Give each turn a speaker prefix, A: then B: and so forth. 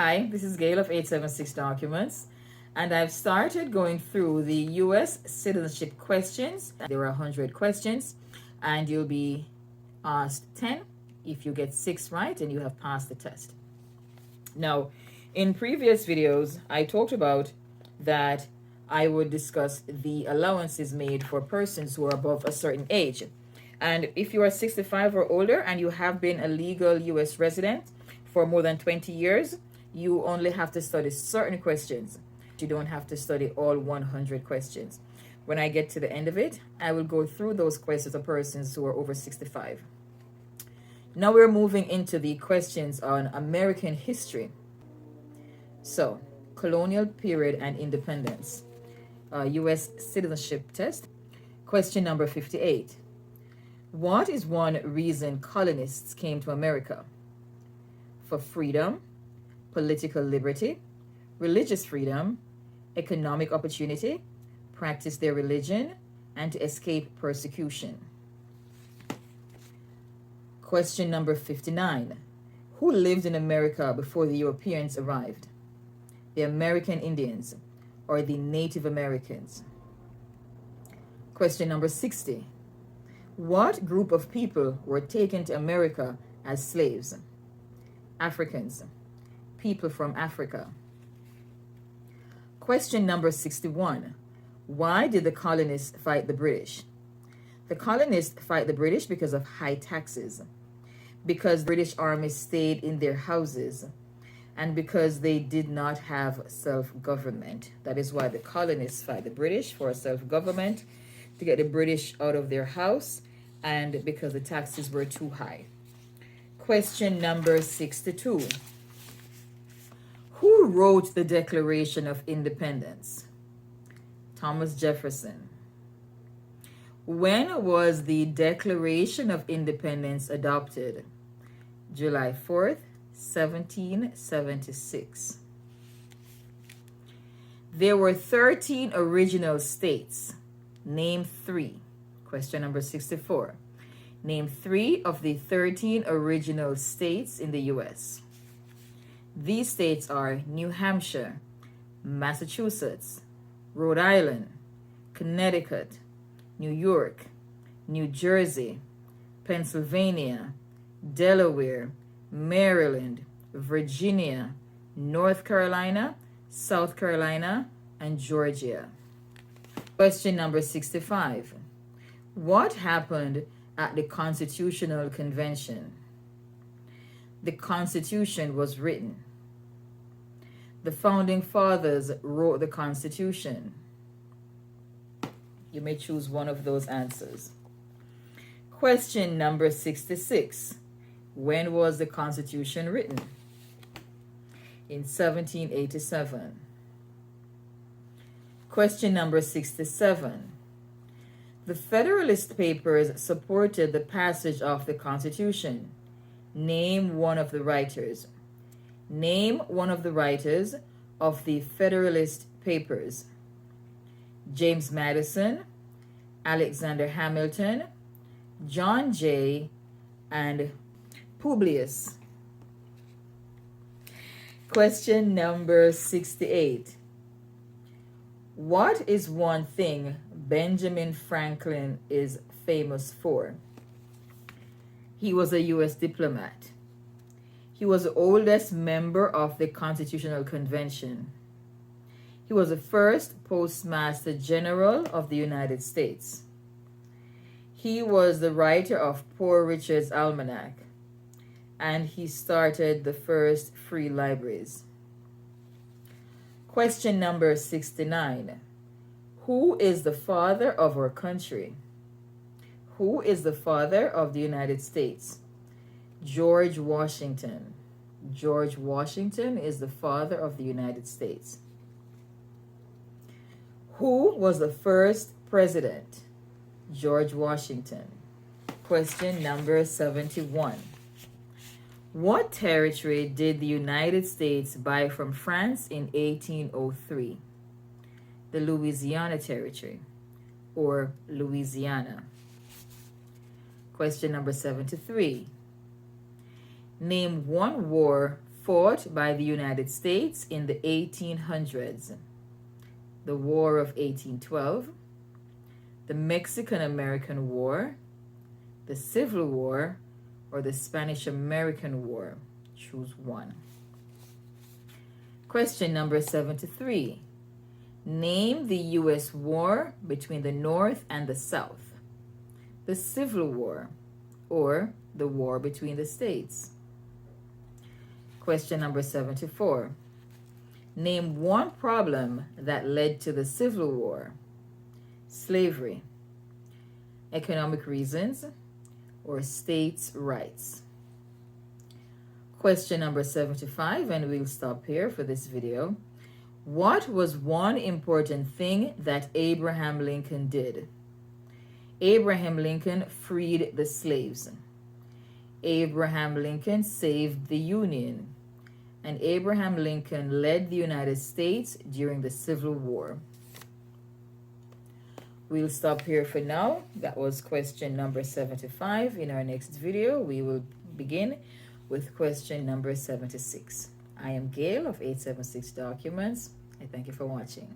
A: Hi, this is Gail of 876 Documents, and I've started going through the U.S. citizenship questions. There are 100 questions, and you'll be asked 10. If you get 6 right, and you have passed the test. Now, in previous videos, I talked about that I would discuss the allowances made for persons who are above a certain age. And if you are 65 or older and you have been a legal U.S. resident for more than 20 years, you only have to study certain questions. You don't have to study all 100 questions. When I get to the end of it, I will go through those questions of persons who are over 65. Now we're moving into the questions on American history. So, colonial period and independence. U.S. citizenship test. Question number 58. What is one reason colonists came to America? For freedom, political liberty, religious freedom, economic opportunity, practice their religion, and to escape persecution. Question number 59. Who lived in America before the Europeans arrived? The American Indians or the Native Americans? Question number 60. What group of people were taken to America as slaves? Africans. People from Africa. Question number 61. Why did the colonists fight the British? The colonists fight the British because of high taxes, because the British army stayed in their houses, and because they did not have self-government. That is why the colonists fight the British for self-government, to get the British out of their house, and because the taxes were too high. Question number 62. Who wrote the Declaration of Independence? Thomas Jefferson. When was the Declaration of Independence adopted? July 4th, 1776. There were 13 original states. Name 3. Question number 64. Name 3 of the 13 original states in the U.S. These states are New Hampshire, Massachusetts, Rhode Island, Connecticut, New York, New Jersey, Pennsylvania, Delaware, Maryland, Virginia, North Carolina, South Carolina, and Georgia. Question number 65. What happened at the Constitutional Convention? The Constitution was written. The Founding Fathers wrote the Constitution. You may choose one of those answers. Question number 66. When was the Constitution written? In 1787. Question number 67. The Federalist Papers supported the passage of the Constitution. Name one of the writers. Name one of the writers of the Federalist Papers. James Madison, Alexander Hamilton, John Jay, and Publius. Question number 68. What is one thing Benjamin Franklin is famous for? He was a U.S. diplomat. He was the oldest member of the Constitutional Convention. He was the first Postmaster General of the United States. He was the writer of Poor Richard's Almanac, and he started the first free libraries. Question number 69. Who is the father of our country? Who is the father of the United States? George Washington. George Washington is the father of the United States. Who was the first president? George Washington. Question number 71. What territory did the United States buy from France in 1803? The Louisiana Territory, or Louisiana. Question number 73. Name one war fought by the United States in the 1800s? The War of 1812, the Mexican-American War, the Civil War, or the Spanish-American War? Choose one. Question number 73. Name the U.S. war between the North and the South. The Civil War, or the war between the states. Question number 74. Name one problem that led to the Civil War. Slavery, economic reasons, or states' rights. Question number 75, and we'll stop here for this video. What was one important thing that Abraham Lincoln did? Abraham Lincoln freed the slaves. Abraham Lincoln saved the Union. And Abraham Lincoln led the United States during the Civil War. We'll stop here for now. That was question number 75. In our next video, we will begin with question number 76. I am Gail of 876 Documents. I thank you for watching.